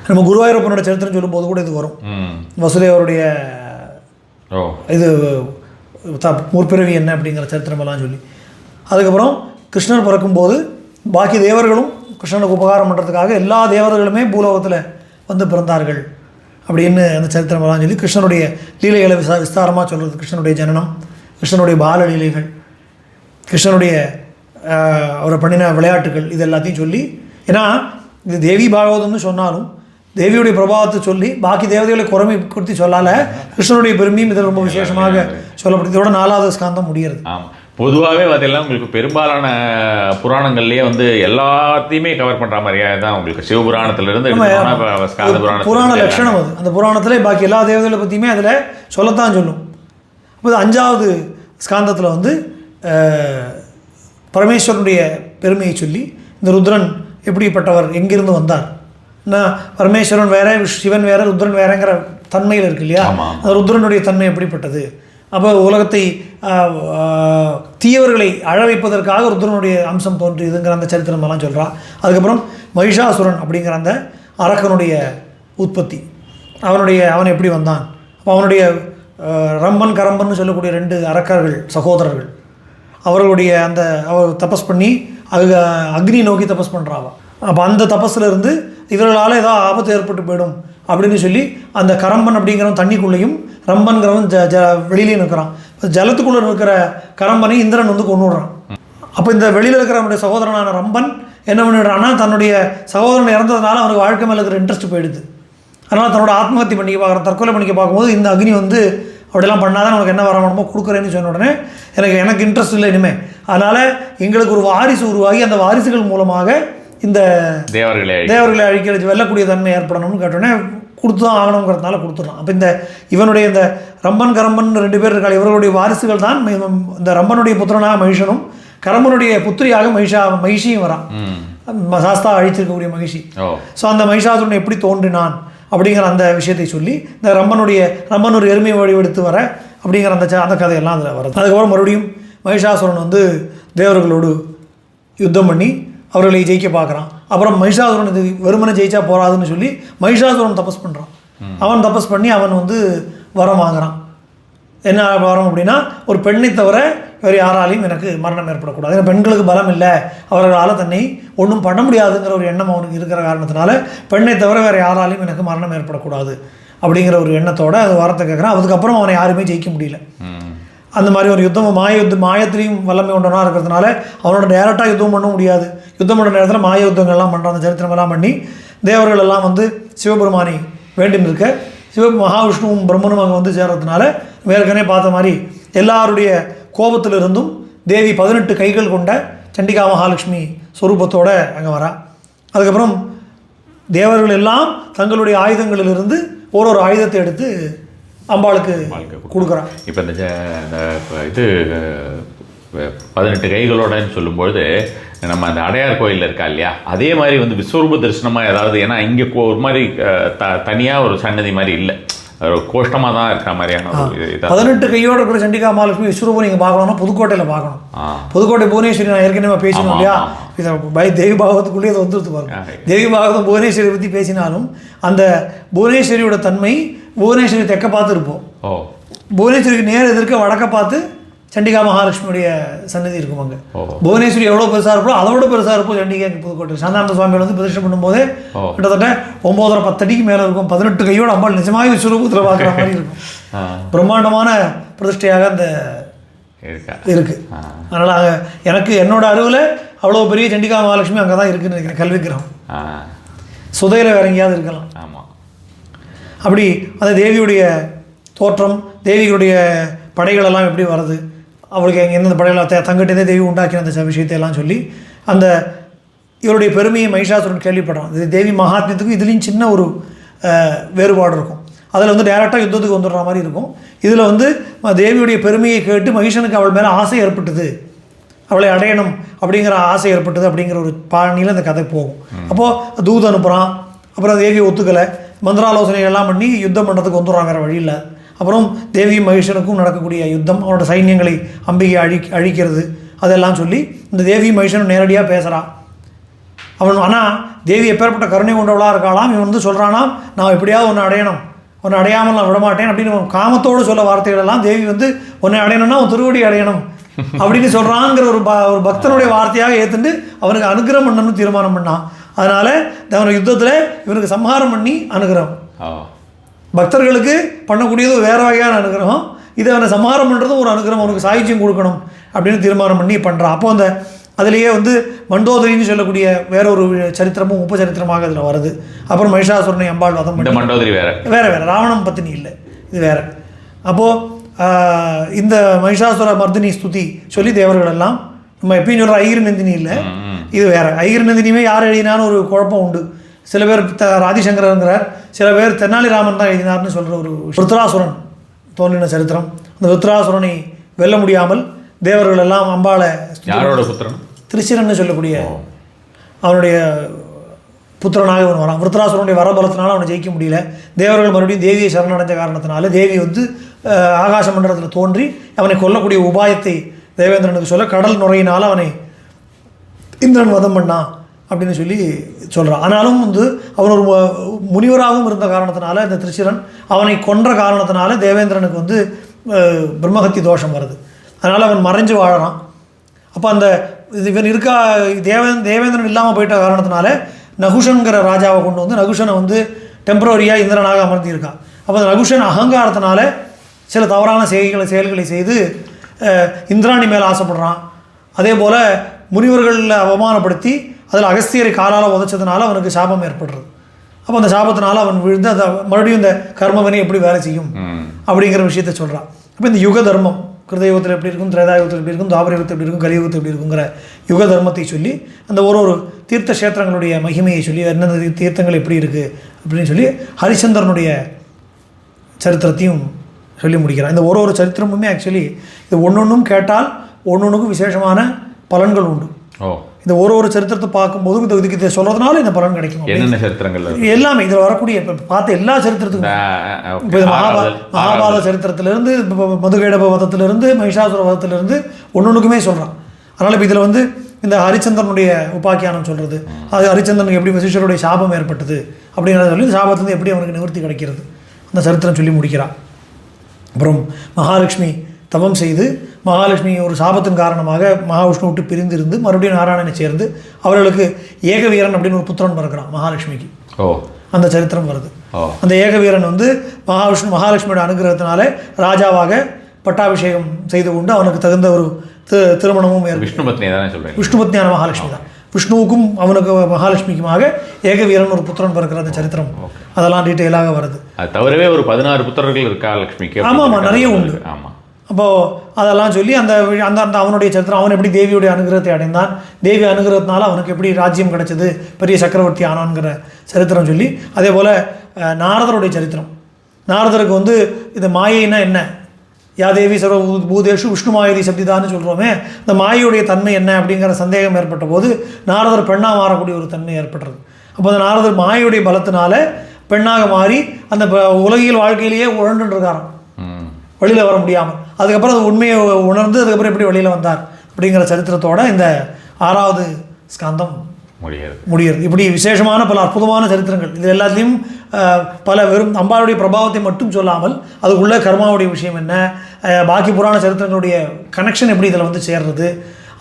நம்ம குருவாயூரப்பனோட சரித்திரம் சொல்லும்போது கூட இது வரும். வசுதேவருடைய இது முற்பிறவி என்ன அப்படிங்கிற சரித்திரமெல்லாம் சொல்லி, அதுக்கப்புறம் கிருஷ்ணர் பிறக்கும்போது பாக்கி தேவர்களும் கிருஷ்ணனுக்கு உபகாரம் பண்ணுறதுக்காக எல்லா தேவர்களுமே பூலோகத்தில் வந்து பிறந்தார்கள் அப்படின்னு அந்த சரித்திரமெல்லாம் சொல்லி கிருஷ்ணனுடைய லீலைகளை விஸ்தாரமாக சொல்கிறது. கிருஷ்ணனுடைய ஜனனம், கிருஷ்ணனுடைய பால லீலைகள், கிருஷ்ணனுடைய அவரை பண்ணின விளையாட்டுகள், இது எல்லாத்தையும் சொல்லி, ஏன்னா இது தேவி பாகவதம்னு சொன்னாலும் தேவியுடைய பிரபாவத்தை சொல்லி பாக்கி தேவதைகளை குறைமை கொடுத்து சொல்லால கிருஷ்ணனுடைய பெருமையும் இதில் ரொம்ப விசேஷமாக சொல்லப்படுது. இதோட 4வது ஸ்காந்தம் முடிகிறது. பொதுவாகவே அதெல்லாம் உங்களுக்கு பெரும்பாலான புராணங்கள்லேயே வந்து எல்லாத்தையுமே கவர் பண்ணுற மாதிரியா தான் உங்களுக்கு சிவபுராணத்திலிருந்து புராண லட்சணம் அது. அந்த புராணத்தில் பாக்கி எல்லா தேவதைகளை பற்றியுமே அதில் சொல்லத்தான் சொல்லும். அப்போ 5வது ஸ்காந்தத்தில் வந்து பரமேஸ்வரனுடைய பெருமையை சொல்லி இந்த ருத்ரன் எப்படிப்பட்டவர், எங்கிருந்து வந்தார், பரமேஸ்வரன் வேற சிவன் வேற ருத்ரன் வேறங்கிற தன்மையில் இருக்கு இல்லையா, அந்த ருத்ரனுடைய தன்மை எப்படிப்பட்டது. அப்போ உலகத்தை தீயவர்களை அழ வைப்பதற்காக ருத்ரனுடைய அம்சம் தோன்றியதுங்கிற அந்த சரித்திரமெல்லாம் சொல்கிறா. அதுக்கப்புறம் மகிஷாசுரன் அப்படிங்கிற அந்த அரக்கனுடைய உற்பத்தி, அவன் எப்படி வந்தான், அப்போ அவனுடைய ரம்பன் கரம்பன்னு சொல்லக்கூடிய 2 அரக்கர்கள் சகோதரர்கள், அவர்களுடைய அந்த அவர் தபஸ் பண்ணி அக்னி நோக்கி தபஸ் பண்ணுறாவா. அப்போ அந்த தபஸில் இருந்து இவர்களால் ஏதோ ஆபத்து ஏற்பட்டு போயிடும் அப்படின்னு சொல்லி அந்த கரம்பன் அப்படிங்கிறவன் தண்ணிக்குள்ளேயும் ரம்பன்கிறவன் வெளியிலையும் இருக்கிறான். ஜலத்துக்குள்ளே இருக்கிற கரம்பனை இந்திரன் வந்து கொண்டு விடுறான். அப்போ இந்த வெளியில் இருக்கிற அவனுடைய சகோதரனான ரம்பன் என்ன பண்ணிடுறான்னா, தன்னுடைய சகோதரன் இறந்ததுனால அவனுக்கு வாழ்க்கை மேலே இருக்கிற இன்ட்ரெஸ்ட் போயிடுது. அதனால் தன்னோட ஆத்மஹத்தி பண்ணிக்க பார்க்குற, தற்கொலை பண்ணிக்க பார்க்கும்போது இந்த அக்னி வந்து அப்படிலாம் பண்ணாதான் உனக்கு என்ன வரணுமோ கொடுக்குறேன்னு சொன்ன உடனே எனக்கு இன்ட்ரெஸ்ட் இல்லை இனிமேல், அதனால் எங்களுக்கு ஒரு வாரிசு உருவாகி அந்த வாரிசுகள் மூலமாக இந்த தேவர்களை அழிக்கிறது வெல்லக்கூடிய தன்மை ஏற்படணும்னு கேட்டோடனே கொடுத்து தான் ஆகணுங்கிறதுனால கொடுத்துடலாம். அப்போ இவனுடைய இந்த ரம்பன் கரம்பன் 2 பேர் இருக்காள், இவர்களுடைய வாரிசுகள் தான் இந்த ரம்பனுடைய புத்திரனாக மகிஷனும் கரம்பனுடைய புத்திரியாக மகிஷியும் வரான், சாஸ்தா அழிச்சிருக்கக்கூடிய மகிஷி. ஸோ அந்த மகிஷாசுரன் எப்படி தோன்றினான் அப்படிங்கிற அந்த விஷயத்தை சொல்லி இந்த ரம்பன் ஒரு எருமையை வடிவெடுத்து வர அப்படிங்கிற அந்த கதையெல்லாம் அதில் வருது. அதுக்கப்புறம் மறுபடியும் மகிஷாசுரன் வந்து தேவர்களோடு யுத்தம் பண்ணி அவர்களை ஜெயிக்க பார்க்குறான். அப்புறம் மகிஷாசுரன் இது வெறுமனை ஜெயிச்சா போகாதுன்னு சொல்லி மகிஷாசுரன் தபஸ் பண்ணுறான். அவன் தபஸ் பண்ணி அவன் வந்து வரம் வாங்குறான். என்ன வரும் அப்படின்னா, ஒரு பெண்ணை தவிர வேறு யாராலையும் எனக்கு மரணம் ஏற்படக்கூடாது. ஏன்னா பெண்களுக்கு பலம் இல்லை, அவர்களால் தன்னை ஒன்றும் பண்ண முடியாதுங்கிற ஒரு எண்ணம் அவனுக்கு இருக்கிற காரணத்தினால பெண்ணை தவிர வேறு யாராலையும் எனக்கு மரணம் ஏற்படக்கூடாது அப்படிங்கிற ஒரு எண்ணத்தோடு அது வாரத்தை கேட்குறான். அதுக்கப்புறம் அவனை யாருமே ஜெயிக்க முடியல. அந்த மாதிரி ஒரு யுத்தம் மாயத்திலையும் வல்லமை ஒன்றனா இருக்கிறதுனால அவனோட டேரெக்டாக யுத்தம் பண்ண முடியாது. யுத்தம் பண்ணுற நேரத்தில் மாய யுத்தங்கள்லாம் பண்ணுறான். அந்த சரித்திரமெல்லாம் பண்ணி தேவர்கள் எல்லாம் வந்து சிவபெருமானை வேண்டின்னு இருக்க மகாவிஷ்ணுவும் பிரம்மனும் அங்கே வந்து சேர்றதுனால ஏற்கனவே பார்த்த மாதிரி எல்லாருடைய கோபத்திலிருந்தும் தேவி 18 கைகள் கொண்ட சண்டிகா மகாலட்சுமி ஸ்வரூபத்தோடு அங்கே வரா. அதுக்கப்புறம் தேவர்கள் எல்லாம் தங்களுடைய ஆயுதங்களிலிருந்து ஒரு ஆயுதத்தை எடுத்து அம்பாளுக்கு கொடுக்குறான். இப்போ இந்த இது 18 கைகளோடன்னு சொல்லும்பொழுது நம்ம அந்த அடையார் கோயிலில் இருக்கா இல்லையா, அதே மாதிரி வந்து விஸ்வரூப தரிசனமாக ஏதாவது, ஏன்னா இங்கே ஒரு மாதிரி தனியாக ஒரு சன்னதி மாதிரி இல்லை, ஒரு கோஷ்டமாக தான் இருக்கிற மாதிரியான ஒரு 18 கையோடு இருக்கிற சண்டிகா மகாலட்சுமி விஸ்வரூபம் நீங்கள் பார்க்கணும்னா புதுக்கோட்டையில் பார்க்கணும். புதுக்கோட்டை புவனேஸ்வரி நான் ஏற்கனவே பேசணும் இல்லையா, இதை தேவி பாகவத்துக்குள்ளேயே அதை வந்துடுத்து பாருங்க. தேவி பாகவதம் புவனேஸ்வரி பற்றி பேசினாலும் அந்த புவனேஸ்வரியோட தன்மை புவனேஸ்வரி தெற்க பார்த்து இருப்போம், புவனேஸ்வரிக்கு நேர் எதிர்க்க வடக்க பார்த்து சண்டிகா மகாலட்சுமியுடைய சன்னதி இருக்கும். அங்கே புவனேஸ்வரி எவ்வளோ பெருசாக இருப்போம் அதோட பெருசாக இருக்கும் சண்டிகா. புதுக்கோட்டை சாந்தானந்த சுவாமிகள் வந்து பிரதிஷ்டை பண்ணும்போது கிட்டத்தட்ட 9.5-10 அடிக்கு மேலே இருக்கும். 18 கையோடு அம்பாள் நிஜமாக விஸ்வரூபத்தில் பார்க்குற மாதிரி இருக்கும். பிரம்மாண்டமான பிரதிஷ்டையாக அந்த இருக்குது. அதனால் எனக்கு என்னோட அறிவில் அவ்வளோ பெரிய சண்டிகா மகாலட்சுமி அங்கே தான் இருக்குதுன்னு நினைக்கிறேன். கல்விக்கிரகம் சுதையில் வேற எங்கேயாவது இருக்கலாம். ஆமாம். அப்படி அந்த தேவியுடைய தோற்றம், தேவியுடைய படைகளெல்லாம் எப்படி வருது, அவளுக்கு எந்தெந்த படைகளை தங்கிட்டே தேவி உண்டாக்கின அந்த விஷயத்தை எல்லாம் சொல்லி அந்த இவருடைய பெருமையை மகிஷாசுரன் கேள்விப்படுறான். இது தேவி மகாத்மியத்துக்கும் இதுலேயும் சின்ன ஒரு வேறுபாடு இருக்கும். அதில் வந்து டைரெக்டாக யுத்தத்துக்கு வந்துடுற மாதிரி இருக்கும். இதில் வந்து தேவியுடைய பெருமையை கேட்டு மகிஷனுக்கு அவள் மேலே ஆசை ஏற்பட்டது, அவளை அடையணும் அப்படிங்கிற ஆசை ஏற்பட்டது அப்படிங்கிற ஒரு பாணியில் அந்த கதை போகும். அப்போது தூது அனுப்புகிறான். அப்புறம் தேவி ஒத்துக்கலை, மந்திராலோசனைகள்லாம் பண்ணி யுத்தம் பண்ணுறதுக்கு வந்துடுறான் வேறு வழி இல்லை. அப்புறம் தேவி மகிஷனுக்கும் நடக்கக்கூடிய யுத்தம், அவனோட சைன்யங்களை அம்பிகை அழிக்கிறது, அதெல்லாம் சொல்லி இந்த தேவி மகிஷனும் நேரடியாக பேசுகிறான். அவன் ஆனால் தேவி எப்பேற்பட்ட கருணை கொண்டவளாக இருக்காளாம். இவன் வந்து சொல்கிறானா, நான் எப்படியாவது ஒன்று அடையணும், ஒன்று அடையாமல் நான் விடமாட்டேன் அப்படின்னு காமத்தோடு சொல்ல வார்த்தைகளெல்லாம் தேவி வந்து உன்னை அடையணும்னா உன் திருவடி அடையணும் அப்படின்னு சொல்கிறாங்கிற ஒரு பக்தனுடைய வார்த்தையாக ஏற்றுண்டு அவனுக்கு அனுகிரகம் பண்ணணும்னு தீர்மானம் பண்ணான். அதனால் அவனுக்கு யுத்தத்தில் இவனுக்கு சம்ஹாரம் பண்ணி அனுகிரகம், பக்தர்களுக்கு பண்ணக்கூடியது வேறு வகையான அனுகிரகம், இதை அவனை சம்ஹாரம் பண்ணுறதும் ஒரு அனுகிரகம், அவனுக்கு சாயுச்சியம் கொடுக்கணும் அப்படின்னு தீர்மானம் பண்ணி பண்ணுறான். அப்போ அந்த அதிலேயே வந்து மண்டோதரின்னு சொல்லக்கூடிய வேற ஒரு சரித்திரமும் உபச்சரித்திரமாக அதில் வருது. அப்புறம் மகிஷாசுரனை அம்பாள் வதம் பண்ணி, மண்டோதரி வேற ராவணம் பத்தினி இல்லை, இது வேற. அப்போது இந்த மகிஷாசுர மர்தினி ஸ்துதி சொல்லி தேவர்கள் எல்லாம் நம்ம எப்பயும் சொல்கிற ஐகிரி நந்தினி இல்லை, இது வேற. ஐகிரி நந்தினியுமே யார் எழுதினான்னு ஒரு குழப்பம் உண்டு. சில பேர் ஆதிசங்கரங்கிறார், சில பேர் தென்னாலிராமன் தான் எழுதினார்னு சொல்கிற ஒரு விருத்ராசுரன் தோன்றின சரித்திரம். அந்த விருத்ராசுரனை வெல்ல முடியாமல் தேவர்கள் எல்லாம் அம்பாளை, யாரோட புத்திரன், திருச்சிரன்னு சொல்லக்கூடிய அவனுடைய புத்திரனாக அவன் வரான். விருத்ராசுரனுடைய வரபலத்தினால அவனை ஜெயிக்க முடியல. தேவர்கள் மறுபடியும் தேவியை சரணடைஞ்ச காரணத்தினால தேவி வந்து ஆகாச மண்டலத்தில் தோன்றி அவனை கொல்லக்கூடிய உபாயத்தை தேவேந்திரனுக்கு சொல்ல கடல் நுரையினால் அவனை இந்திரன் வதம் பண்ணான் அப்படின்னு சொல்லி சொல்கிறான். ஆனாலும் வந்து அவன் ஒரு முனிவராகவும் இருந்த காரணத்தினால இந்த திருச்சிரன் அவனை கொன்ற காரணத்தினால தேவேந்திரனுக்கு வந்து பிரம்மஹத்தி தோஷம் வருது. அதனால் அவன் மறைஞ்சு வாழறான். அப்போ அந்த இவன் இருக்கா தேவேந்திரன் இல்லாமல் போயிட்ட காரணத்தினால நகுஷன்கிற ராஜாவை கொண்டு வந்து நகுஷனை வந்து டெம்பரரியாக இந்திரனாக அமர்ந்திருக்கான். அப்போ அந்த நகுஷன் அகங்காரத்தினால சில தவறான செயல்களை செய்து இந்திராணி மேலே ஆசைப்படுறான். அதே போல் முனிவர்களில் அவமானப்படுத்தி அதில் அகஸ்தியரை காலால் உதைச்சதுனால அவனுக்கு சாபம் ஏற்படுறது. அப்போ அந்த சாபத்தினால அவன் விழுந்து அந்த மறுபடியும் இந்த கர்மவினை எப்படி வேலை செய்யும் அப்படிங்கிற விஷயத்த சொல்கிறான். அப்போ இந்த யுக தர்மம் கிருதயுகத்தில் எப்படி இருக்கும், திரேதாயுகத்தில் எப்படி இருக்கும், துவாபரயுகத்தில் எப்படி இருக்கும், கலியுகத்தில் எப்படி இருக்குங்கிற யுக தர்மத்தை சொல்லி அந்த ஒரு தீர்த்த கஷேத்திரங்களுடைய மகிமையை சொல்லி என்னென்ன தீர்த்தங்கள் எப்படி இருக்குது அப்படின்னு சொல்லி ஹரிச்சந்திரனுடைய சரித்திரத்தையும் சொல்லி முடிக்கிறான். இந்த ஒரு சரித்திரமுமே ஆக்சுவலி இது ஒன்றொன்றும் கேட்டால் ஒன்றொன்றுக்கும் விசேஷமான பலன்கள் உண்டு. இந்த ஒரு சரித்திரத்தை பார்க்கும்போது இதுக்கு இதை சொல்கிறதுனால இந்த பலன் கிடைக்கும். என்னென்ன சரித்திரங்கள் எல்லாமே இதில் வரக்கூடிய இப்போ பார்த்த எல்லா சரித்திரத்துக்கும், இப்போ மகாபாரத சரித்திரத்திலிருந்து மதுகைடப வதத்திலிருந்து மகிஷாசுர வதத்திலிருந்து ஒன்னொன்றுக்குமே சொல்கிறான். அதனால் இப்போ இதில் வந்து இந்த ஹரிச்சந்திரனுடைய உபாக்கியானம் சொல்கிறது, அது ஹரிச்சந்திரனுக்கு எப்படி வசிஷ்டருடைய சாபம் ஏற்பட்டது அப்படிங்கிறத சொல்லி சாபத்துலேருந்து எப்படி அவனுக்கு நிவர்த்தி கிடைக்கிறது அந்த சரித்திரம் சொல்லி முடிக்கிறான். அப்புறம் மகாலட்சுமி தவம் செய்து மகாலட்சுமி ஒரு சாபத்தின் காரணமாக மகாவிஷ்ணு விட்டு பிரிந்திருந்து மறுபடியும் நாராயணனை சேர்ந்து அவர்களுக்கு ஏகவீரன் அப்படின்னு ஒரு புத்திரன் பிறக்கிறான் மகாலட்சுமிக்கு. அந்த சரித்திரம் வருது. அந்த ஏகவீரன் வந்து மகாலட்சுமியோட அனுகிரகத்தினாலே ராஜாவாக பட்டாபிஷேகம் செய்து கொண்டு அவனுக்கு தகுந்த ஒரு திருமணமும் விஷ்ணுபத்னியான மகாலட்சுமி தான். விஷ்ணுவுக்கும் அவனுக்கு மகாலட்சுமிக்குமாக ஏகவீரன் ஒரு புத்திரன் பிறக்கிற அந்த சரித்திரம் அதெல்லாம் டீட்டெயிலாக வருது. அது தவிரவே ஒரு 16 புத்திரர்கள் இருக்கா லட்சுமிக்கு? ஆமாம், நிறைய உண்டு. அப்போது அதெல்லாம் சொல்லி அந்த அந்த அந்த அவனுடைய சரித்திரம், அவன் எப்படி தேவியுடைய அனுகிரகத்தை அடைந்தான், தேவி அனுகிரகத்தினால அவனுக்கு எப்படி ராஜ்யம் கிடைச்சது, பெரிய சக்கரவர்த்தி ஆனான்ங்கிற சரித்திரம் சொல்லி, அதே போல் நாரதருடைய சரித்திரம். நாரதருக்கு வந்து இந்த மாயைன்னா என்ன, யாதேவி சர்வ பூதேஷு விஷ்ணு மாயதி சப்திதான்னு சொல்கிறோமே, இந்த மாயையுடைய தன்மை என்ன அப்படிங்கிற சந்தேகம் ஏற்பட்ட போது நாரதர் பெண்ணாக மாறக்கூடிய ஒரு தன்மை ஏற்பட்டுறது. அப்போ அந்த நாரதர் மாயையுடைய பலத்தினால பெண்ணாக மாறி அந்த உலகியல் வாழ்க்கையிலேயே உழண்டுருக்காராம், வெளியில் வர முடியாமல். அதுக்கப்புறம் அது உண்மையை உணர்ந்து அதுக்கப்புறம் எப்படி வெளியில் வந்தார் அப்படிங்கிற சரித்திரத்தோட இந்த 6வது ஸ்காந்தம் முடிகிறது. இப்படி விசேஷமான பல அற்புதமான சரித்திரங்கள். இது எல்லாத்துலேயும் பல வெறும் அம்பாளுடைய பிரபாவத்தை மட்டும் சொல்லாமல் அதுக்குள்ள கர்மாவுடைய விஷயம் என்ன, பாக்கி புராண சரித்திரங்களுடைய கனெக்ஷன் எப்படி இதில் வந்து சேர்றது,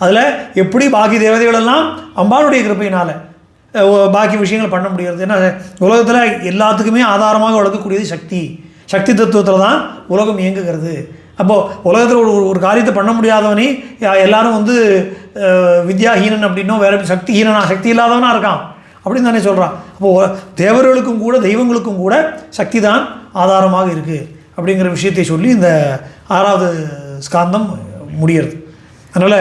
அதில் எப்படி பாக்கி தேவதைகளெல்லாம் அம்பாளுடைய கிருப்பையினால் பாக்கி விஷயங்கள் பண்ண முடிகிறது. ஏன்னா உலகத்தில் எல்லாத்துக்குமே ஆதாரமாக வளர்க்கக்கூடியது சக்தி தத்துவத்தில் தான் உலகம் இயங்குகிறது. அப்போது உலகத்தில் ஒரு காரியத்தை பண்ண முடியாதவனே எல்லாரும் வந்து வித்யாஹீனன் அப்படின்னும் வேறு சக்தி இல்லாதவனாக இருக்கான் அப்படின்னு தானே சொல்கிறான். அப்போது தேவர்களுக்கும் கூட தெய்வங்களுக்கும் கூட சக்தி தான் ஆதாரமாக இருக்குது அப்படிங்கிற விஷயத்தை சொல்லி இந்த 6வது ஸ்காந்தம் முடிகிறது. அதனால்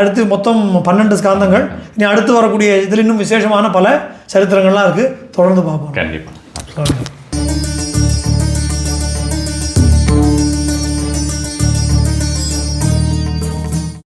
அடுத்து மொத்தம் 12 ஸ்காந்தங்கள். இனி அடுத்து வரக்கூடிய இதில் இன்னும் விசேஷமான பல சரித்திரங்கள்லாம் இருக்குது. தொடர்ந்து பார்ப்போம். கண்டிப்பாக.